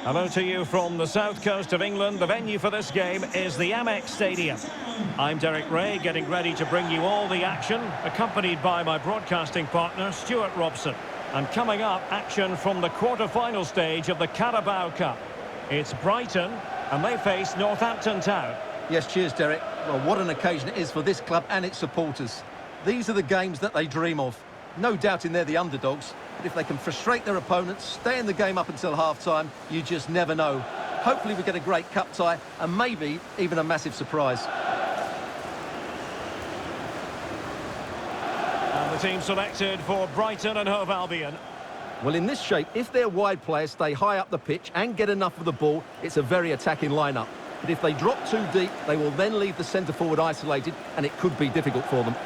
Hello to you from the south coast of England. The venue for this game is the Amex Stadium. I'm Derek Ray, getting ready to bring you all the action, accompanied by my broadcasting partner, Stuart Robson. And coming up, action from the quarter-final stage of the Carabao Cup. It's Brighton, and they face Northampton Town. Yes, cheers, Derek. Well, what an occasion it is for this club and its supporters. These are the games that they dream of. No doubting they're the underdogs, but if they can frustrate their opponents, stay in the game up until half-time, you just never know. Hopefully we get a great cup tie and maybe even a massive surprise. And the team selected for Brighton and Hove Albion. Well, in this shape, if their wide players stay high up the pitch and get enough of the ball, it's a very attacking lineup. But if they drop too deep, they will then leave the centre-forward isolated, and it could be difficult for them.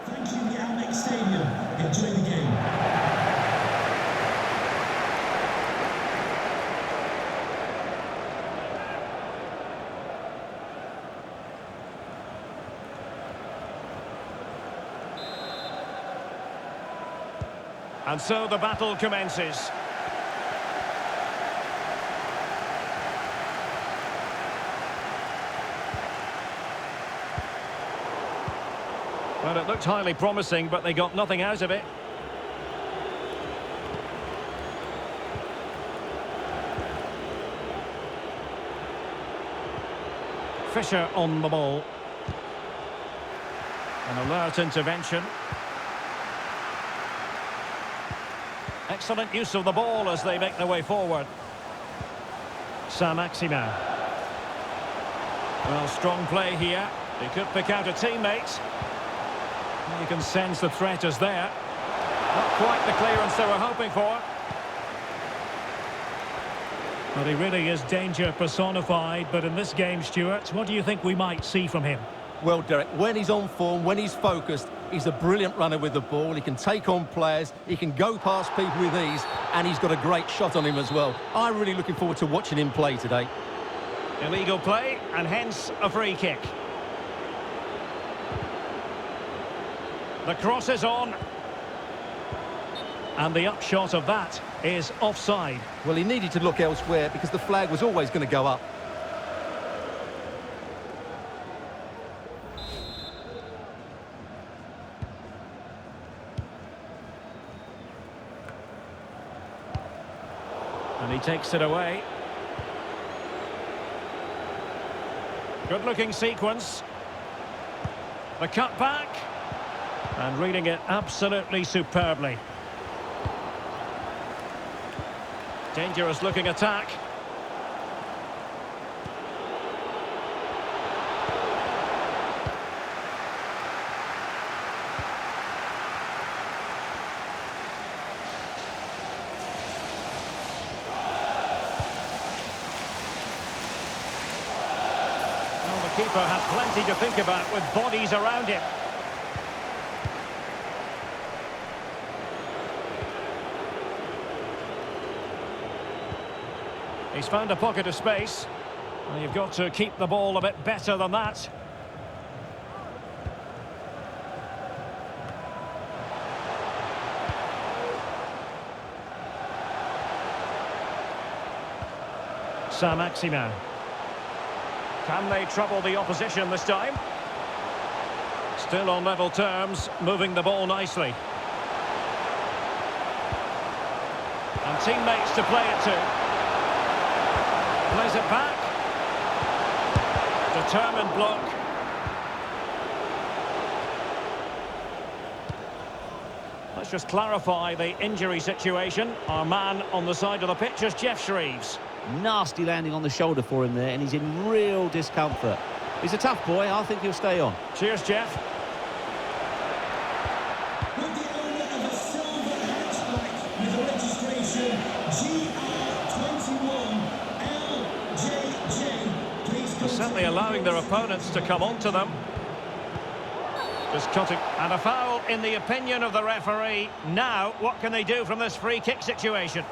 Thank you, the Amex Stadium. Enjoy the game. And so the battle commences. Well, it looked highly promising, but they got nothing out of it. Fisher on the ball. An alert intervention. Excellent use of the ball as they make their way forward. Ss08. Well, strong play here. He could pick out a teammate. You can sense the threat is there. Not quite the clearance they were hoping for. Well, he really is danger personified, but in this game, Stuart, what do you think we might see from him? Well, Derek, when he's on form, when he's focused, he's a brilliant runner with the ball. He can take on players, he can go past people with ease, and he's got a great shot on him as well. I'm really looking forward to watching him play today. Illegal play, and hence a free kick. The cross is on. And the upshot of that is offside. Well, he needed to look elsewhere because the flag was always going to go up. And he takes it away. Good-looking sequence. The cut back. And reading it absolutely superbly. Dangerous looking attack. Well, the keeper had plenty to think about with bodies around him. He's found a pocket of space. Well, you've got to keep the ball a bit better than that. Ss08. Can they trouble the opposition this time? Still on level terms, moving the ball nicely. And teammates to play it to. Plays it back. Determined block. Let's just clarify the injury situation. Our man on the side of the pitch is Ss08. Nasty landing on the shoulder for him there, and he's in real discomfort. He's a tough boy. I think he'll stay on. Cheers, Jeff. With the owner of a silver hatchback with a registration GR21LJJ, please They're certainly allowing their opponents to come onto them. Just cutting. And a foul in the opinion of the referee. Now, what can they do from this free kick situation?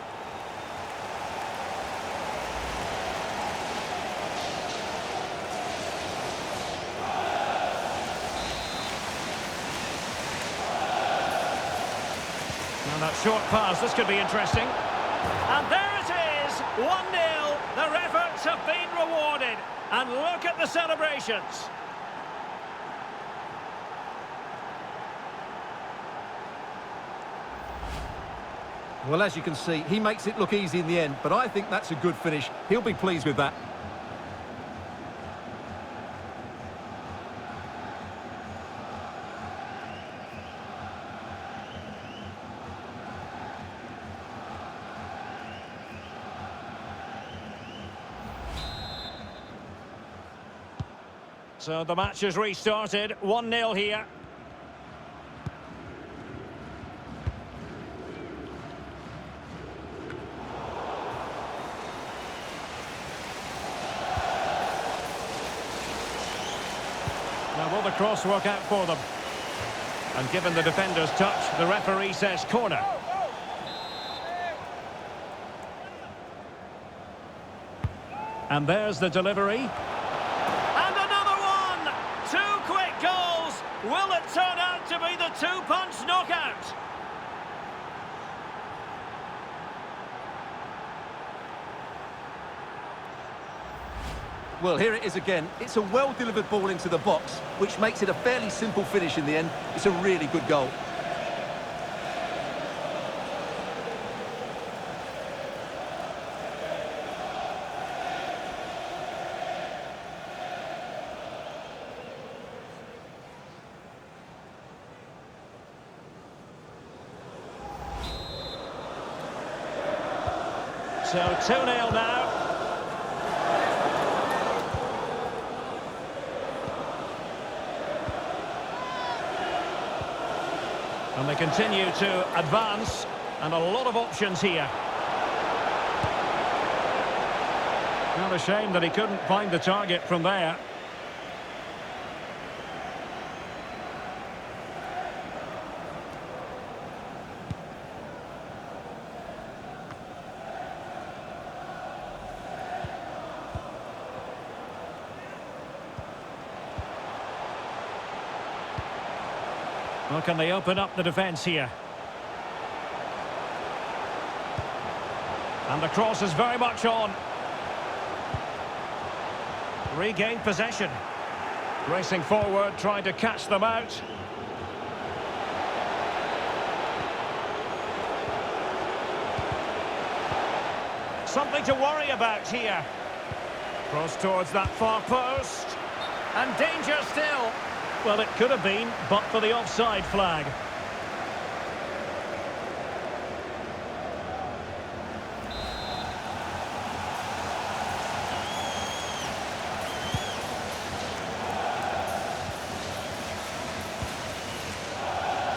And that short pass, this could be interesting. And there it is, 1-0. Their efforts have been rewarded. And look at the celebrations. Well, as you can see, he makes it look easy in the end, but I think that's a good finish. He'll be pleased with that. So the match has restarted, 1-0 here. Now will the cross work out for them? And given the defender's touch, the referee says corner. And there's the delivery. Will it turn out to be the two-punch knockout? Well, here it is again. It's a well-delivered ball into the box, which makes it a fairly simple finish in the end. It's a really good goal. So 2-0 now. And they continue to advance, and a lot of options here. Not a shame that he couldn't find the target from there. Well, can they open up the defence here? And the cross is very much on. Regained possession. Racing forward, trying to catch them out. Something to worry about here. Cross towards that far post. And danger still. Well, it could have been, but for the offside flag.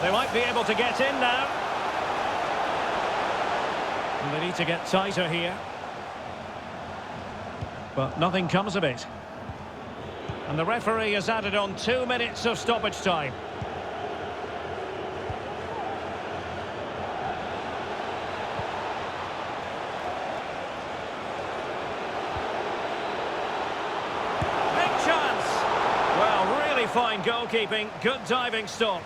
They might be able to get in now. And they need to get tighter here. But nothing comes of it. And the referee has added on 2 minutes of stoppage time. Big chance! Well, really fine goalkeeping, good diving stop.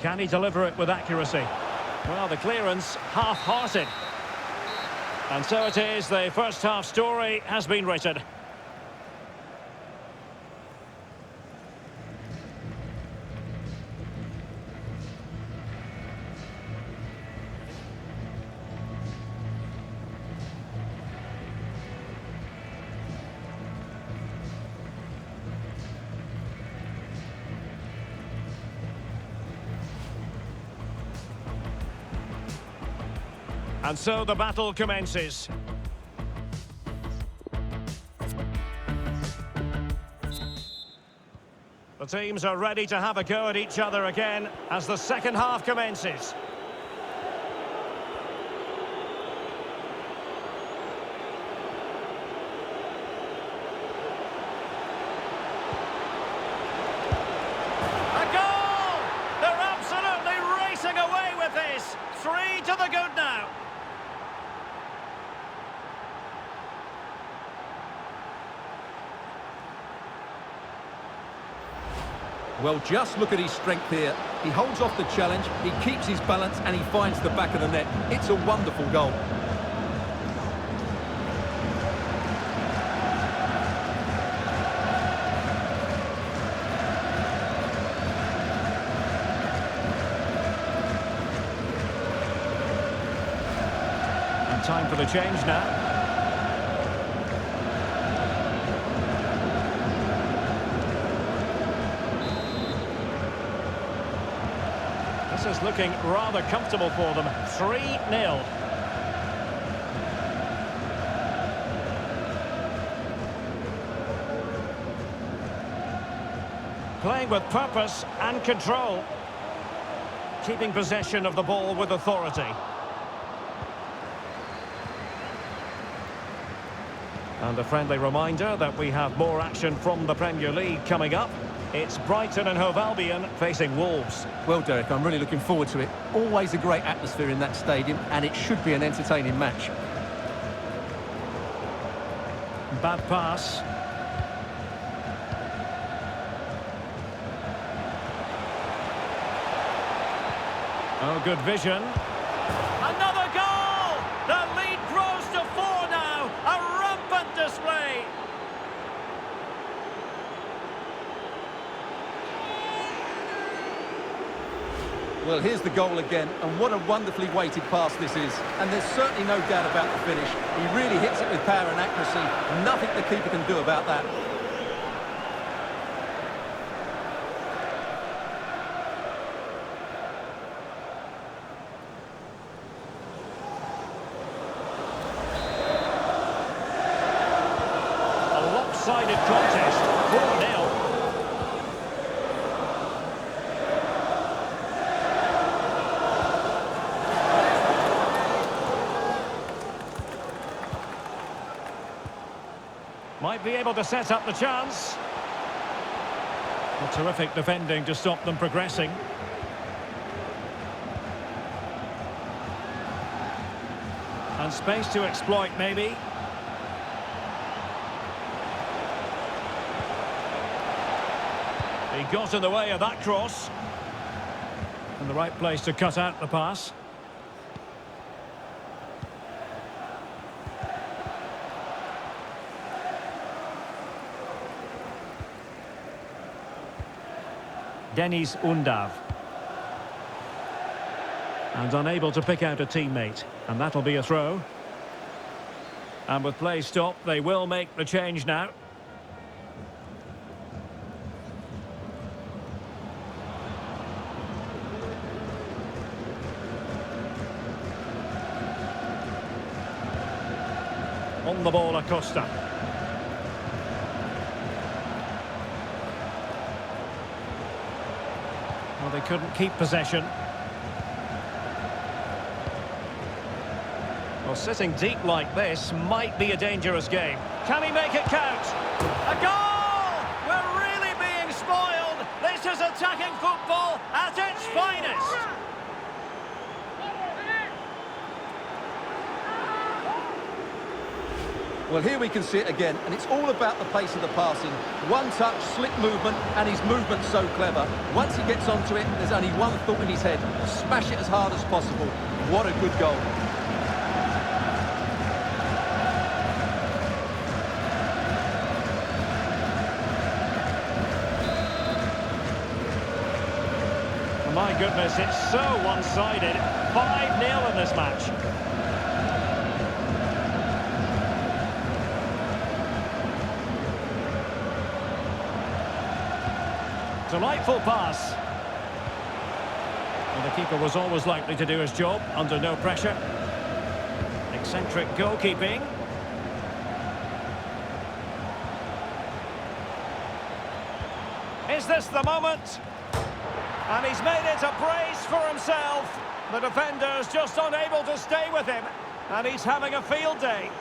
Can he deliver it with accuracy? Well, the clearance, half-hearted. And so it is, the first half story has been written. And so the battle commences. The teams are ready to have a go at each other again as the second half commences. A goal! They're absolutely racing away with this. 3 to the good now. Well, just look at his strength here. He holds off the challenge, he keeps his balance, and he finds the back of the net. It's a wonderful goal. And time for the change now. This is looking rather comfortable for them. 3-0. Playing with purpose and control. Keeping possession of the ball with authority. And a friendly reminder that we have more action from the Premier League coming up. It's Brighton and Hove Albion facing Wolves. Well, Derek, I'm really looking forward to it. Always a great atmosphere in that stadium, and it should be an entertaining match. Bad pass. Oh, good vision. Another goal! The lead grows to 4 now. A rampant display. Well, here's the goal again, and what a wonderfully weighted pass this is. And there's certainly no doubt about the finish. He really hits it with power and accuracy. Nothing the keeper can do about that. A lopsided contest. 4-0. Might be able to set up the chance. A terrific defending to stop them progressing. And space to exploit, maybe. He got in the way of that cross. And the right place to cut out the pass. Denis Undav. And unable to pick out a teammate. And that'll be a throw. And with play stopped, they will make the change now. On the ball, Acosta. Well, they couldn't keep possession. Well, sitting deep like this might be a dangerous game. Can he make it count? A goal! We're really being spoiled. This is attacking football at its finest. Well, here we can see it again, and it's all about the pace of the passing. One touch, slick movement, and his movement's so clever. Once he gets onto it, there's only one thought in his head. Smash it as hard as possible. What a good goal. My goodness, it's so one-sided. 5-0 in this match. Delightful pass. And the keeper was always likely to do his job under no pressure. eccentric goalkeeping. Is this the moment? And he's made it a brace for himself. The defender's just unable to stay with him, and he's having a field day.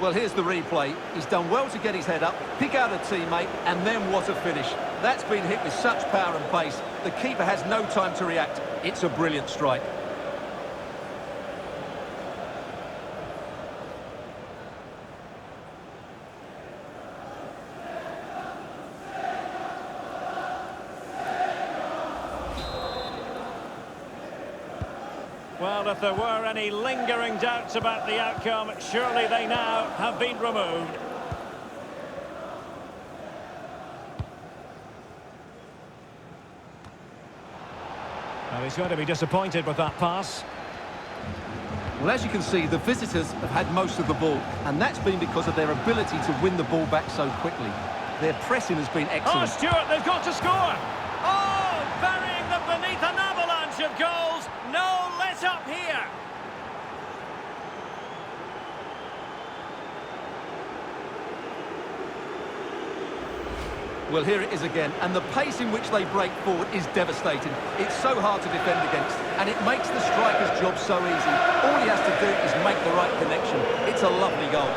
Well, here's the replay. He's done well to get his head up, pick out a teammate, and then what a finish. That's been hit with such power and pace. The keeper has no time to react. It's a brilliant strike. Well, if there were any lingering doubts about the outcome, surely they now have been removed. Well, he's going to be disappointed with that pass. Well, as you can see, the visitors have had most of the ball, and that's been because of their ability to win the ball back so quickly. Their pressing has been Oh, excellent. Stewart, they've got to score! Oh, burying them beneath an avalanche of goals. No let up here. Well, here it is again, and the pace in which they break forward is devastating. It's so hard to defend against, and it makes the striker's job so easy. All he has to do is make the right connection. It's a lovely goal.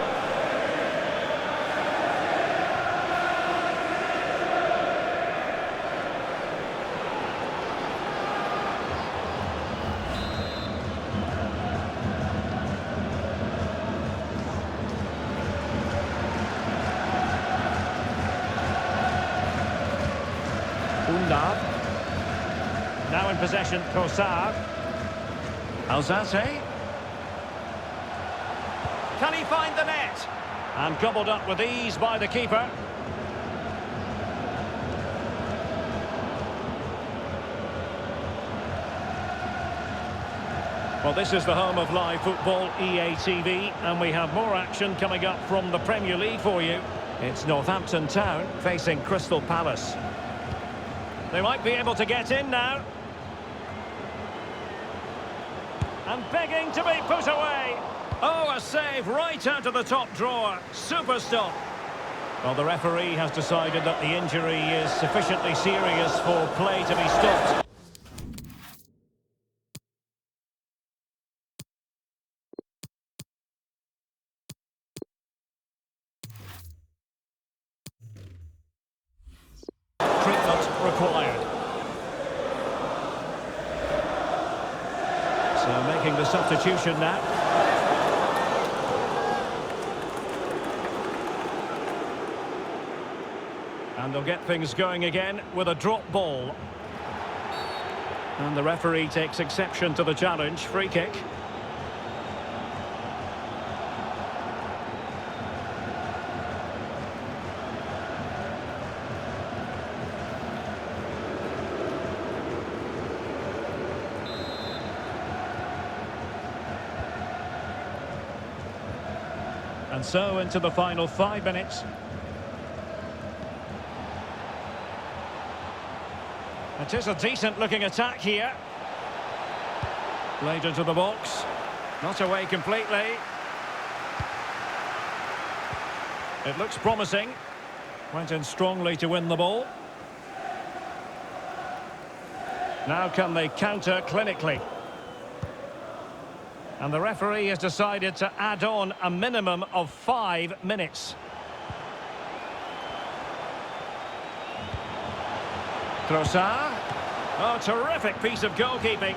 Now in possession, Kossar. Ss08. Can he find the net? And gobbled up with ease by the keeper. Well, this is the home of live football, EA TV, and we have more action coming up from the Premier League for you. It's Northampton Town facing Crystal Palace. They might be able to get in now. And begging to be put away. Oh, a save right out of the top drawer. Super stop. Well, the referee has decided that the injury is sufficiently serious for play to be stopped. Treatment required. So making the substitution now. And they'll get things going again with a drop ball. And the referee takes exception to the challenge. Free kick. And so into the final 5 minutes. It is a decent-looking attack here. Played into the box. Not away completely. It looks promising. Went in strongly to win the ball. Now can they counter clinically? And the referee has decided to add on a minimum of 5 minutes. Trossard. Oh, terrific piece of goalkeeping.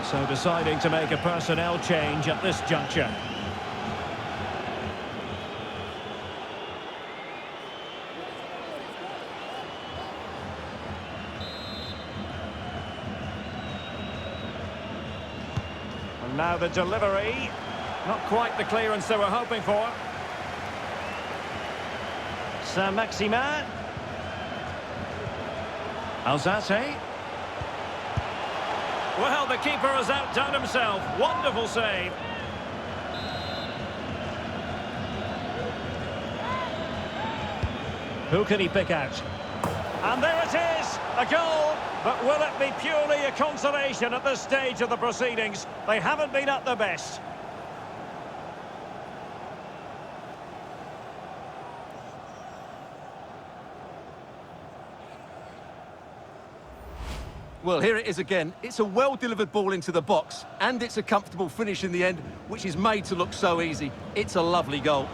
So deciding to make a personnel change at this juncture. And now the delivery. Not quite the clearance they were hoping for. Saint-Maximin. Ss08. Well, the keeper has outdone himself. Wonderful save. Who can he pick out? And there it is, a goal. But will it be purely a consolation at this stage of the proceedings? They haven't been at their best. Well, here it is again. It's a well-delivered ball into the box, and it's a comfortable finish in the end, which is made to look so easy. It's a lovely goal.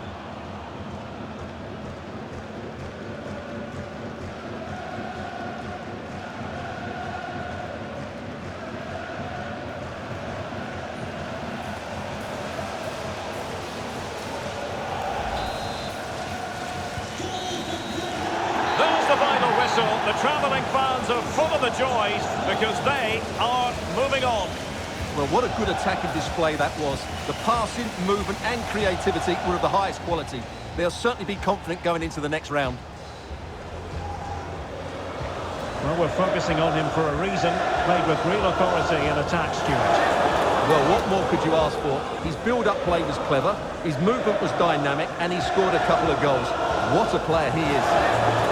There's the final whistle. The travelling fans are full of the joys because they are moving on. Well, what a good attacking display that was. The passing, movement and creativity were of the highest quality. They'll certainly be confident going into the next round. Well, we're focusing on him for a reason. Played with real authority in attack, Stuart. Well, what more could you ask for? His build-up play was clever, his movement was dynamic, and he scored a couple of goals. What a player he is.